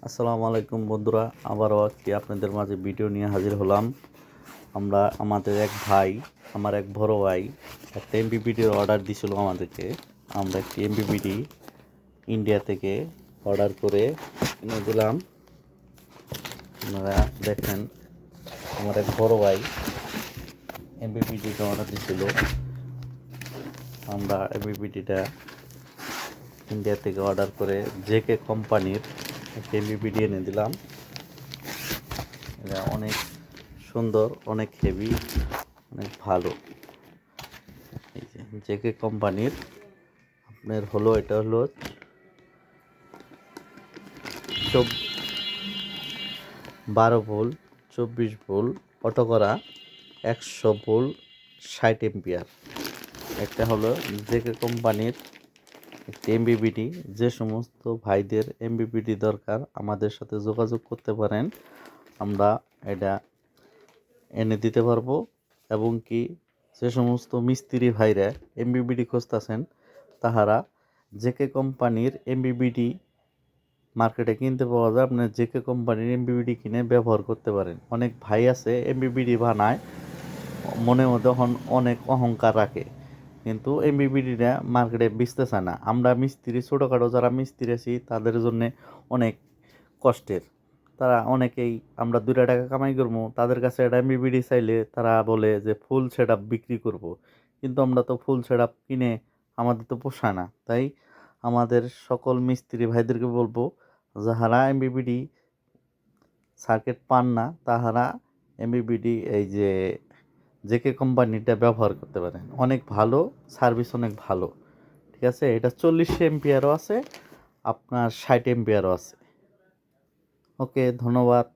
আসসালামু আলাইকুম বন্ধুরা, আবারও একটি আপনাদের মাঝে ভিডিও নিয়ে হাজির হলাম। আমাদের আমার এক বড় ভাই একটা এমবিপিডির অর্ডার দিছিল আমাদেরকে। আমরা একটি এমবিপিডি ইন্ডিয়া থেকে অর্ডার করে এনে দিলাম। আপনারা দেখেন, আমার এক বড় ভাই এমবিপিডিটা অর্ডার দিছিল। আমরা এমবিপিডিটা ইন্ডিয়া থেকে অর্ডার করে জেকে কোম্পানির একটা এমবিপিডি এনে দিলাম। এটা অনেক সুন্দর, অনেক হেভি, অনেক ভালো। এই যে জেকে কোম্পানির আপনার এটা হলো 12 ভোল্ট 24 ভোল্ট অটো করা 100 ভোল্ট 60 এম্পিয়ার। একটা হলো জেকে কোম্পানির একটি এমবিপিডি। যে সমস্ত ভাইদের এমবিপিডি দরকার আমাদের সাথে যোগাযোগ করতে পারেন, আমরা এটা এনে দিতে পারবো। এবং কি যে সমস্ত মিস্ত্রি ভাইরা এমবিপিডি খুঁজতেছেন, তাহারা জেকে কোম্পানির এমবিপিডি মার্কেটে কিনতে পাওয়া যায়। আপনার জেকে কোম্পানির এমবিপিডি কিনে ব্যবহার করতে পারেন। অনেক ভাই আছে এমবিপিডি বানায়, মনে মধ্যে অনেক অহংকার রাখে, কিন্তু এমবিপিডিটা মার্কেটে বেচতে চায় না। আমরা মিস্ত্রি, ছোটোখাটো যারা মিস্ত্রি আছি তাদের জন্যে অনেক কষ্টের। তারা অনেকেই, আমরা 2 টাকা কামাই করবো, তাদের কাছে একটা এমবিপিডি চাইলে তারা বলে যে ফুল সেট আপ বিক্রি করব। কিন্তু আমরা তো ফুল সেট আপ কিনে আমাদের তো পোষায় না। তাই আমাদের সকল মিস্ত্রি ভাইদেরকে বলবো, যাহারা এমবিপিডি সার্কিট পান না তাহারা এমবিপিডি এই যে জেকে কোম্পানিটা ব্যবহার করতে পারেন। অনেক ভালো সার্ভিস, অনেক ভালো। ঠিক আছে, এটা 40 এম্পিয়ারও আছে, আপনার 60 এম্পিয়ারও আছে। ওকে, ধন্যবাদ।